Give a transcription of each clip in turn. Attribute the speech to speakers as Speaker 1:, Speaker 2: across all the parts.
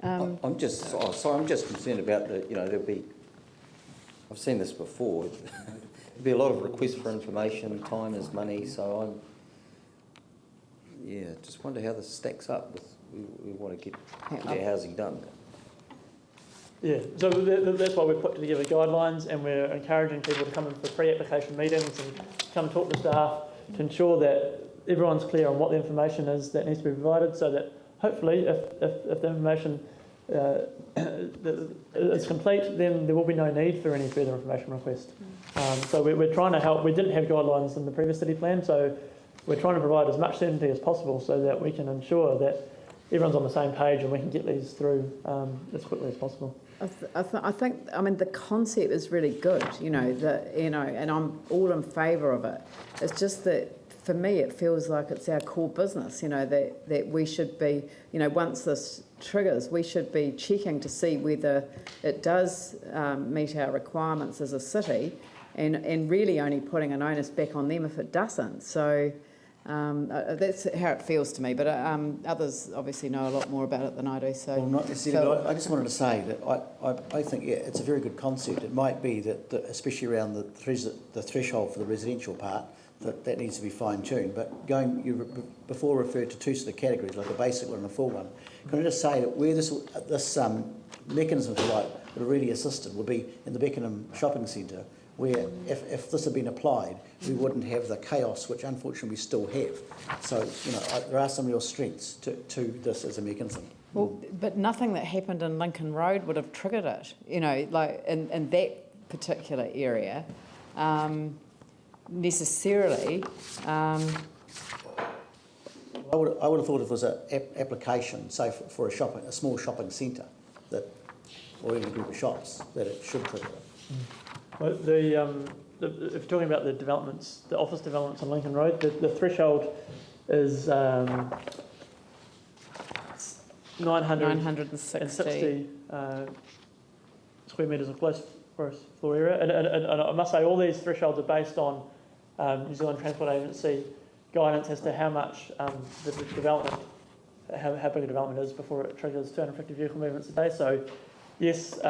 Speaker 1: I'm just concerned about there'll be, I've seen this before, there'll be a lot of requests for information, time is money, so just wonder how this stacks up with, we want to get our housing done.
Speaker 2: Yeah, so that's why we've put together guidelines, and we're encouraging people to come in for pre-application meetings and come and talk to staff to ensure that everyone's clear on what the information is that needs to be provided, so that hopefully if the information is complete, then there will be no need for any further information request. So we're trying to help. We didn't have guidelines in the previous city plan, so we're trying to provide as much certainty as possible so that we can ensure that everyone's on the same page and we can get these through as quickly as possible.
Speaker 3: I think, I mean, the concept is really good, and I'm all in favour of it. It's just that for me, it feels like it's our core business, that we should be, once this triggers, we should be checking to see whether it does meet our requirements as a city, and really only putting an onus back on them if it doesn't. So that's how it feels to me, but others obviously know a lot more about it than I do. So,
Speaker 4: well, not necessarily. But I just wanted to say that I think it's a very good concept. It might be that especially around the threshold for the residential part, that needs to be fine-tuned. But you before referred to two sort of categories, like a basic one and a full one. Can I just say that where this mechanism, if you like, would have really assisted would be in the Beckenham shopping centre, where if this had been applied, we wouldn't have the chaos which unfortunately we still have. So, there are some real strengths to this as a mechanism.
Speaker 3: Well, but nothing that happened in Lincoln Road would have triggered it, like in that particular area, necessarily.
Speaker 4: I would have thought if it was an application, say for a small shopping centre, or even a group of shops, that it should trigger it.
Speaker 2: Well, if you're talking about the developments, the office developments on Lincoln Road, the threshold is 960 square metres of gross floor area. And I must say, all these thresholds are based on New Zealand Transport Agency guidance as to how much the development, how big a development is before it triggers 250 vehicle movements a day. So, yes,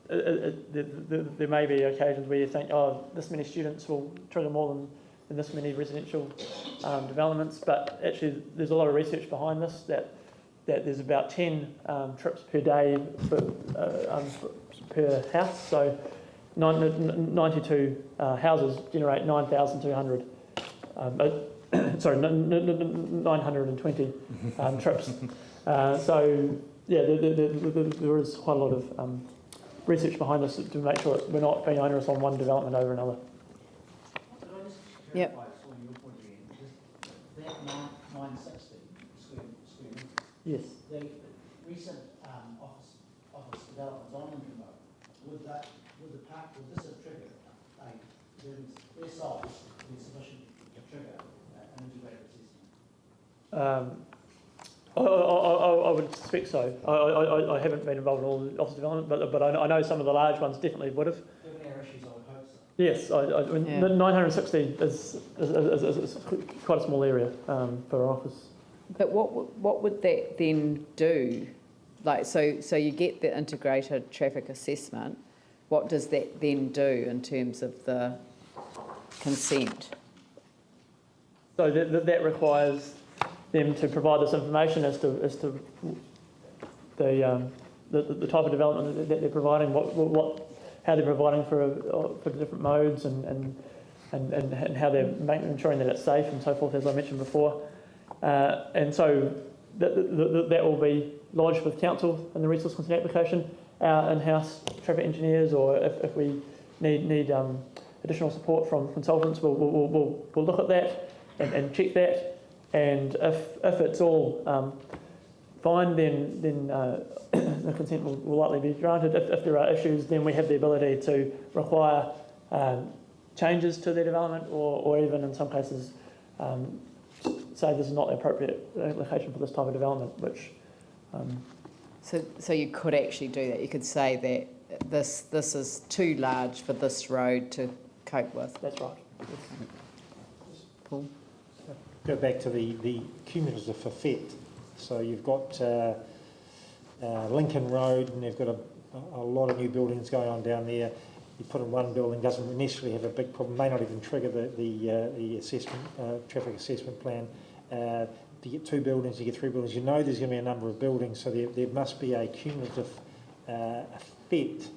Speaker 2: there may be occasions where you think, this many students will trigger more than this many residential developments, but actually there's a lot of research behind this that there's about 10 trips per day per house, so 92 houses generate 9,200, 920 trips. So yeah, there is quite a lot of research behind this to make sure we're not being onerous on one development over another.
Speaker 3: Yep.
Speaker 4: From your point of view, that 960 square metres.
Speaker 2: Yes.
Speaker 4: The recent office developments on Lincoln Road, would this have triggered their size be sufficient to trigger an integrated assessment?
Speaker 2: I would suspect so. I haven't been involved in all the office development, but I know some of the large ones definitely would have.
Speaker 4: Given our issues, I would hope so.
Speaker 2: Yes, 960 is quite a small area for an office.
Speaker 3: But what would that then do? Like, so you get the integrated traffic assessment. What does that then do in terms of the consent?
Speaker 2: So that requires them to provide this information as to the type of development that they're providing, how they're providing for the different modes, and how they're ensuring that it's safe and so forth, as I mentioned before. And so that will be lodged with council in the resource consent application. Our in-house traffic engineers, or if we need additional support from consultants, we'll look at that and check that. And if it's all fine, then the consent will likely be granted. If there are issues, then we have the ability to require changes to their development, or even in some cases say this is not the appropriate location for this type of development. Which
Speaker 3: so you could actually do that. You could say that this is too large for this road to cope with.
Speaker 2: That's right. Yes.
Speaker 3: Paul?
Speaker 5: Go back to the cumulative effect. So you've got Lincoln Road, and they've got a lot of new buildings going on down there. You put in one building, doesn't necessarily have a big problem, may not even trigger the assessment, traffic assessment plan. If you get 2 buildings, you get 3 buildings, you know there's going to be a number of buildings, so there must be a cumulative effect,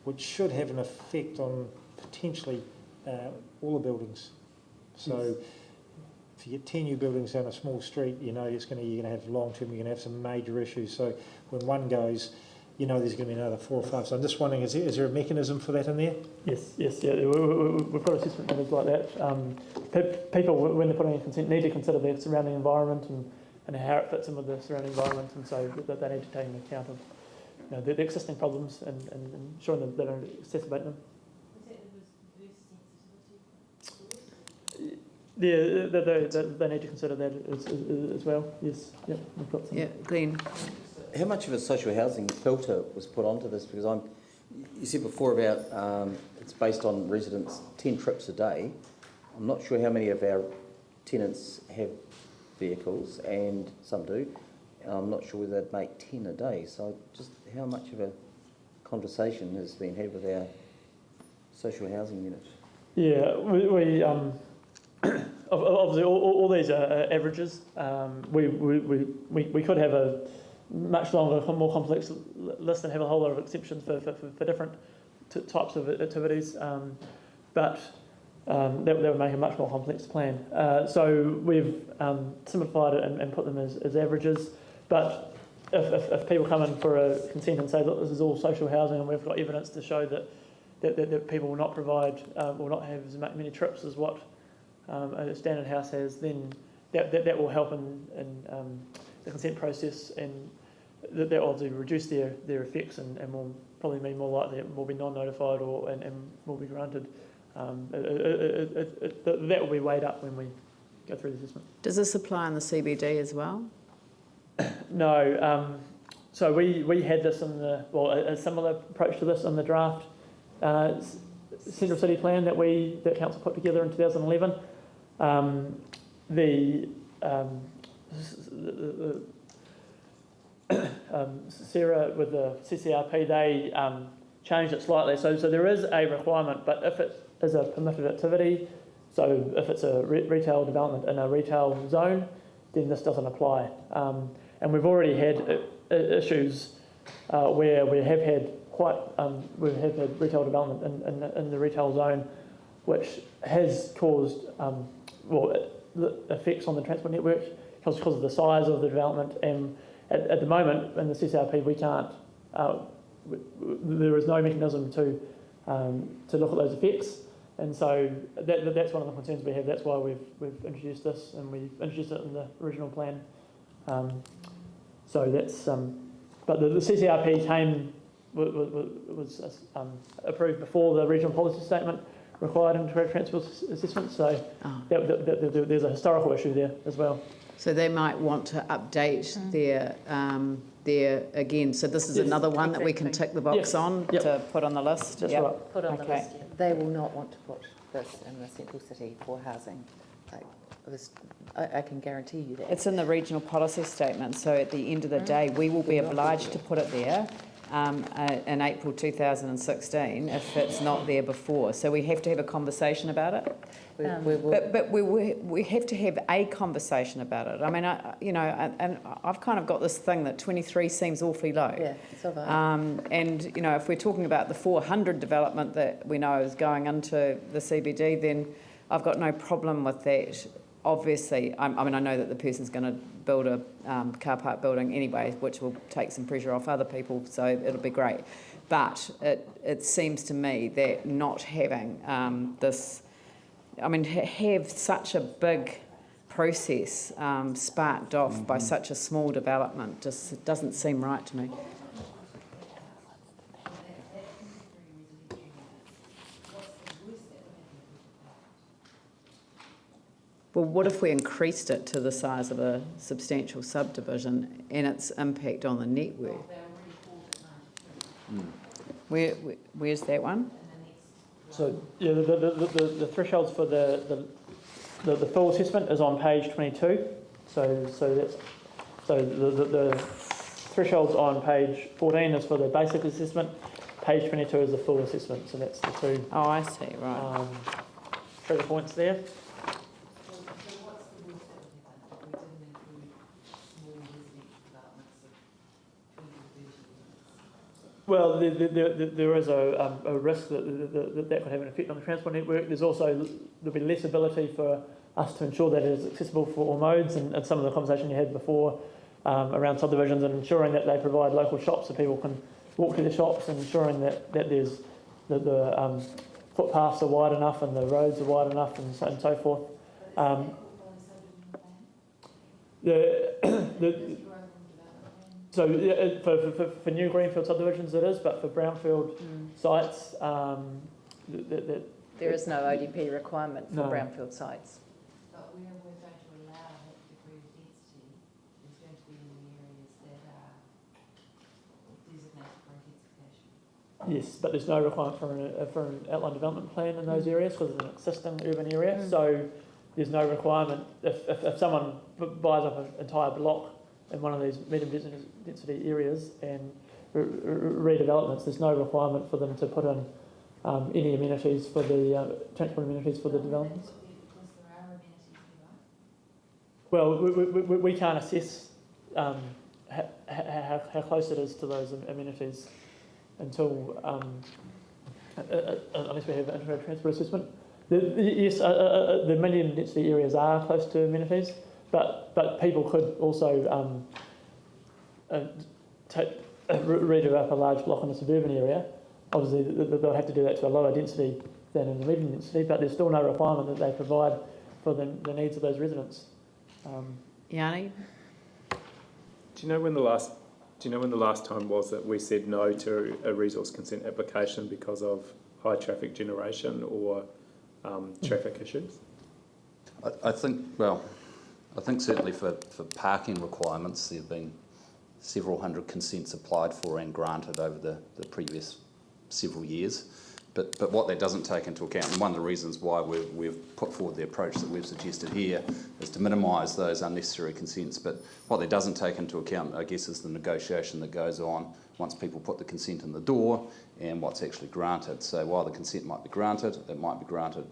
Speaker 5: which should have an effect on potentially all the buildings. So if you get 10 new buildings down a small street, you know you're going to have long-term, you're going to have some major issues. So when one goes, you know there's going to be another 4 or 5. So I'm just wondering, is there a mechanism for that in there?
Speaker 2: Yes, yeah. We've got assessment methods like that. People, when they're putting in consent, need to consider their surrounding environment and how it fits in with the surrounding environment, and so that they need to take into account of the existing problems and ensuring that they don't exacerbate them. Yeah, they need to consider that as well. Yes, yep, we've got some.
Speaker 3: Yeah, Glenn.
Speaker 1: How much of a social housing filter was put onto this? Because you said before about it's based on residents 10 trips a day. I'm not sure how many of our tenants have vehicles, and some do. I'm not sure whether they'd make 10 a day. So just how much of a conversation has been had with our social housing unit?
Speaker 2: Yeah, we obviously all these are averages. We could have a much longer, more complex list and have a whole lot of exceptions for different types of activities, but that would make a much more complex plan. So we've simplified it and put them as averages. But if people come in for a consent and say, look, this is all social housing, and we've got evidence to show that people will not provide, will not have as many trips as what a standard house has, then that will help in the consent process, and that will obviously reduce their effects and will probably mean more likely it will be non-notified and will be granted. That will be weighed up when we go through the assessment.
Speaker 3: Does this apply in the CBD as well?
Speaker 2: No. So we had this in a similar approach to this in the draft Central City Plan that Council put together in 2011. Sarah with the CCRP, they changed it slightly. So there is a requirement, but if it is a permitted activity, so if it's a retail development in a retail zone, then this doesn't apply. And we've already had issues where we have had retail development in the retail zone, which has caused effects on the transport network because of the size of the development. And at the moment in the CCRP, we can't. There is no mechanism to look at those effects, and so that's one of the concerns we have. That's why we've introduced this, and we've introduced it in the original plan. So that's. But the CCRP was approved before the regional policy statement required integrated transport assessment. So there's a historical issue there as well.
Speaker 3: So they might want to update their again. So this is another one that we can tick the box on to put on the list.
Speaker 2: That's right.
Speaker 6: Put on the list. They will not want to put this in the central city for housing. I can guarantee you that.
Speaker 3: It's in the regional policy statement. So at the end of the day, we will be obliged to put it there in April 2016 if it's not there before. So we have to have a conversation about it. But we have to have a conversation about it. I mean, and I've kind of got this thing that 23 seems awfully low.
Speaker 6: Yeah, so have I.
Speaker 3: And, if we're talking about the 400 development that we know is going into the CBD, then I've got no problem with that. Obviously, I know that the person's going to build a car park building anyway, which will take some pressure off other people, so it'll be great. But it seems to me that not having have such a big process sparked off by such a small development just doesn't seem right to me. Well, what if we increased it to the size of a substantial subdivision and its impact on the network? Where's that one?
Speaker 2: So yeah, the thresholds for the full assessment is on page 22. So thresholds on page 14 is for the basic assessment, page 22 is the full assessment, so that's the two
Speaker 3: Oh, I see, right.
Speaker 2: trigger points there. Well, there is a risk that could have an effect on the transport network. There'll be less ability for us to ensure that it is accessible for all modes, and some of the conversation you had before around subdivisions and ensuring that they provide local shops so people can walk to the shops, and ensuring that there's the footpaths are wide enough and the roads are wide enough and so forth. So for new greenfield subdivisions it is, but for brownfield sites,
Speaker 7: there is no ODP requirement for
Speaker 2: No.
Speaker 7: brownfield sites.
Speaker 8: But where we're going to allow that degree of density is going to be in the areas that are designated for intensification.
Speaker 2: yes, but there's no requirement for an outline development plan in those areas because it's an existing urban area. So there's no requirement if someone buys up an entire block in one of these medium density areas and redevelopments, there's no requirement for them to put in any amenities for the transport amenities for the developments.
Speaker 8: Because there are amenities nearby.
Speaker 2: Well, we can't assess how close it is to those amenities until unless we have an integrated transport assessment. Yes, the medium density areas are close to amenities, but people could also redevelop a large block in a suburban area. Obviously, they'll have to do that to a lower density than in the medium density, but there's still no requirement that they provide for the needs of those residents.
Speaker 3: Yanni?
Speaker 9: Do you know when the last time was that we said no to a resource consent application because of high traffic generation or traffic issues?
Speaker 10: I think certainly for parking requirements, there have been several hundred consents applied for and granted over the previous several years. But what that doesn't take into account, and one of the reasons why we've put forward the approach that we've suggested here, is to minimise those unnecessary consents. But what that doesn't take into account, I guess, is the negotiation that goes on once people put the consent in the door and what's actually granted. So while the consent might be granted, it might be granted,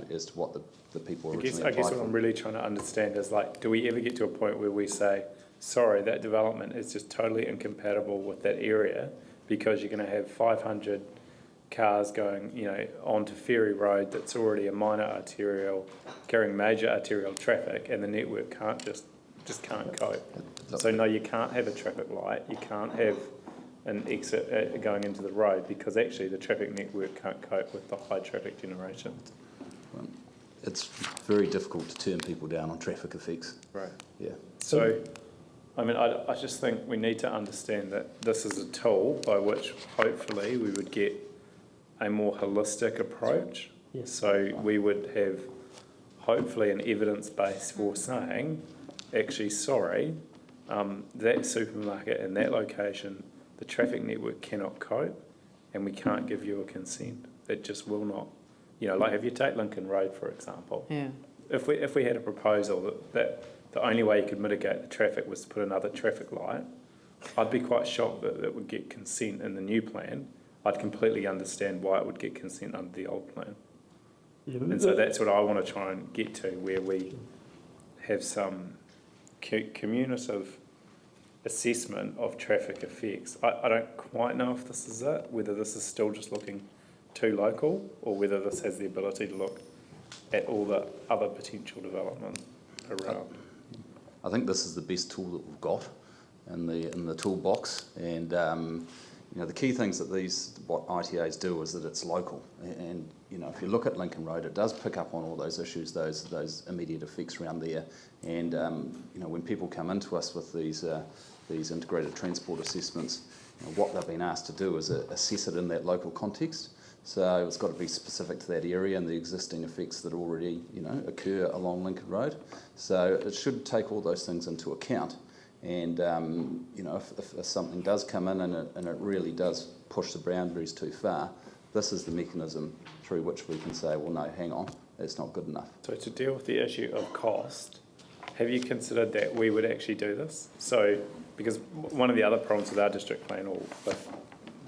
Speaker 10: as to what the people originally applied for.
Speaker 9: I guess what I'm really trying to understand is, do we ever get to a point where we say, sorry, that development is just totally incompatible with that area because you're going to have 500 cars going, onto Ferry Road that's already a minor arterial, carrying major arterial traffic, and the network can't just can't cope. So no, you can't have a traffic light, you can't have an exit going into the road because actually the traffic network can't cope with the high traffic generation.
Speaker 10: Well, it's very difficult to turn people down on traffic effects.
Speaker 9: Right.
Speaker 10: Yeah.
Speaker 9: So, I just think we need to understand that this is a tool by which hopefully we would get a more holistic approach.
Speaker 2: Yes.
Speaker 9: So we would have hopefully an evidence base for saying, actually, sorry, that supermarket in that location, the traffic network cannot cope and we can't give you a consent. It just will not. If you take Lincoln Road, for example,
Speaker 3: Yeah.
Speaker 9: if we had a proposal that the only way you could mitigate the traffic was to put another traffic light, I'd be quite shocked that it would get consent in the new plan. I'd completely understand why it would get consent under the old plan.
Speaker 2: Yeah,
Speaker 9: And so that's what I want to try and get to, where we have some cumulative assessment of traffic effects. I don't quite know if this is it, whether this is still just looking too local or whether this has the ability to look at all the other potential development around.
Speaker 10: I think this is the best tool that we've got in the toolbox, and the key things that what ITAs do is that it's local, and if you look at Lincoln Road, it does pick up on all those issues, those immediate effects around there, and when people come into us with these integrated transport assessments, what they've been asked to do is assess it in that local context. So it's got to be specific to that area and the existing effects that already occur along Lincoln Road. So it should take all those things into account. And if something does come in and it really does push the boundaries too far, this is the mechanism through which we can say, well, no, hang on, it's not good enough.
Speaker 9: So to deal with the issue of cost, have you considered that we would actually do this? So because one of the other problems with our district plan or with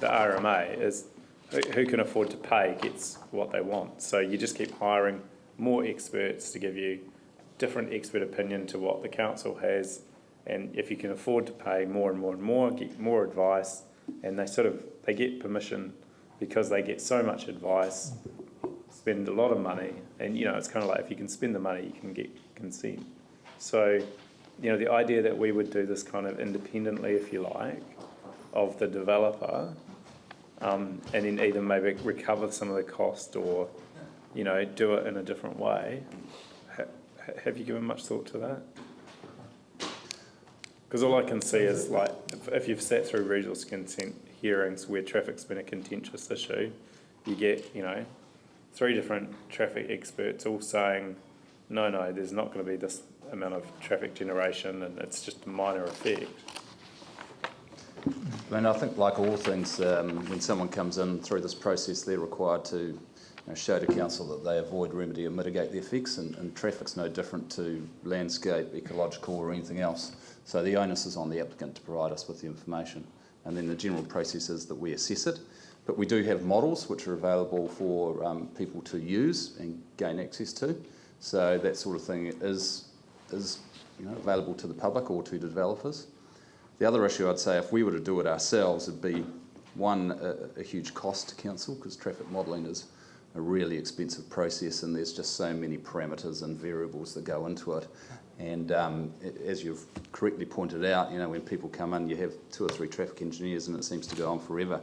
Speaker 9: the RMA is who can afford to pay gets what they want. So you just keep hiring more experts to give you different expert opinion to what the council has, and if you can afford to pay more and more and more, get more advice, and they get permission because they get so much advice, spend a lot of money, and it's kind of like if you can spend the money, you can get consent. So, the idea that we would do this kind of independently, if you like, of the developer, and then either maybe recover some of the cost or, do it in a different way. Have you given much thought to that? Because all I can see is like, if you've sat through regional consent hearings where traffic's been a contentious issue, you get, 3 different traffic experts all saying, no, there's not going to be this amount of traffic generation and it's just a minor effect.
Speaker 10: I think like all things, when someone comes in through this process, they're required to show to council that they avoid, remedy or mitigate the effects, and traffic's no different to landscape, ecological or anything else. So the onus is on the applicant to provide us with the information, and then the general process is that we assess it. But we do have models which are available for people to use and gain access to. So that sort of thing is available to the public or to developers. The other issue I'd say, if we were to do it ourselves, it'd be a huge cost to council, because traffic modelling is a really expensive process and there's just so many parameters and variables that go into it. And as you've correctly pointed out, when people come in, you have 2 or 3 traffic engineers and it seems to go on forever.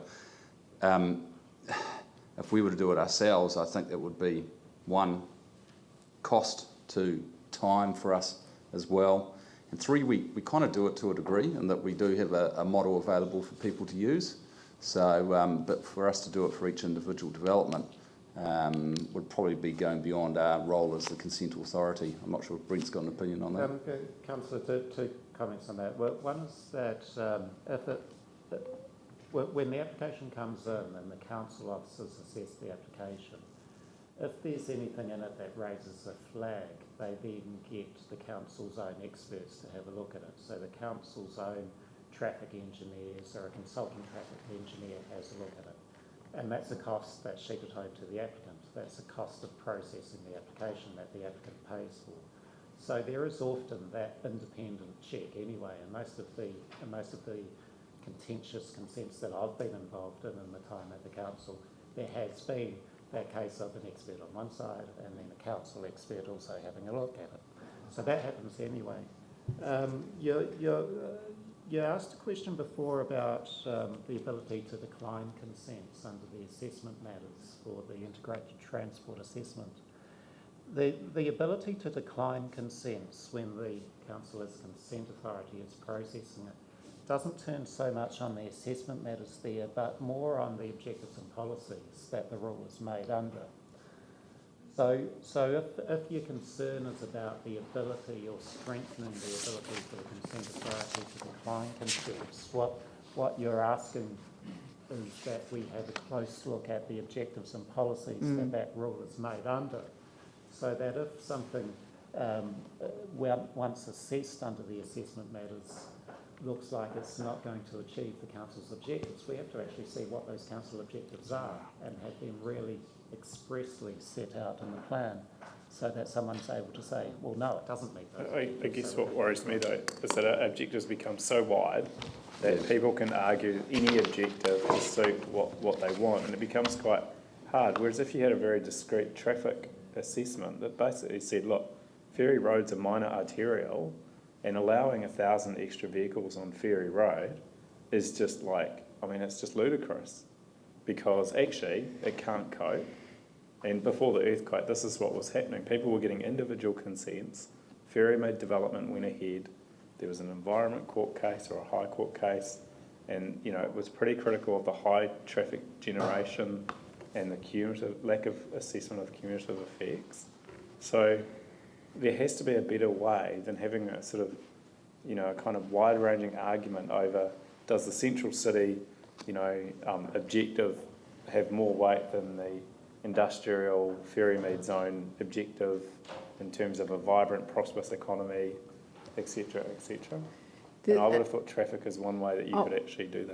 Speaker 10: If we were to do it ourselves, I think that would be, 1, cost, 2, time for us as well. And 3, we kind of do it to a degree, in that we do have a model available for people to use. So, but for us to do it for each individual development would probably be going beyond our role as the consent authority. I'm not sure if Brent's got an opinion on that.
Speaker 11: Councillor, 2 comments on that. Well, one is that when the application comes in and the council officers assess the application, if there's anything in it that raises a flag, they then get the council's own experts to have a look at it. So the council's own traffic engineers or a consultant traffic engineer has a look at it. And that's a cost that's sheeted home to the applicant. That's a cost of processing the application that the applicant pays for. So there is often that independent check anyway, and most of the contentious consents that I've been involved in the time at the council, there has been that case of an expert on one side and then a council expert also having a look at it. So that happens anyway. You asked a question before about the ability to decline consents under the assessment matters for the integrated transport assessment. The ability to decline consents when the council as consent authority is processing it doesn't turn so much on the assessment matters there, but more on the objectives and policies that the rule is made under. So if your concern is about the ability or strengthening the ability for the consent authority to decline consents, what you're asking is that we have a close look at the objectives and policies that rule is made under, so that if something once assessed under the assessment matters looks like it's not going to achieve the council's objectives, we have to actually see what those council objectives are and have them really expressly set out in the plan, so that someone's able to say, well, no, it doesn't meet those.
Speaker 9: I guess what worries me though is that our objectives become so wide that people can argue any objective to suit what they want, and it becomes quite hard. Whereas if you had a very discrete traffic assessment that basically said, look, Ferry Road's a minor arterial, and allowing 1,000 extra vehicles on Ferry Road is just it's just ludicrous, because actually it can't cope. And before the earthquake, this is what was happening. People were getting individual consents. Ferry Road development went ahead. There was an environment court case or a high court case, and it was pretty critical of the high traffic generation and the cumulative lack of assessment of cumulative effects. So there has to be a better way than having a sort of, a kind of wide-ranging argument over, does the central city, objective have more weight than the industrial Ferrymead zone objective in terms of a vibrant, prosperous economy, etc., etc. And I would have thought traffic is one way that you could actually do that.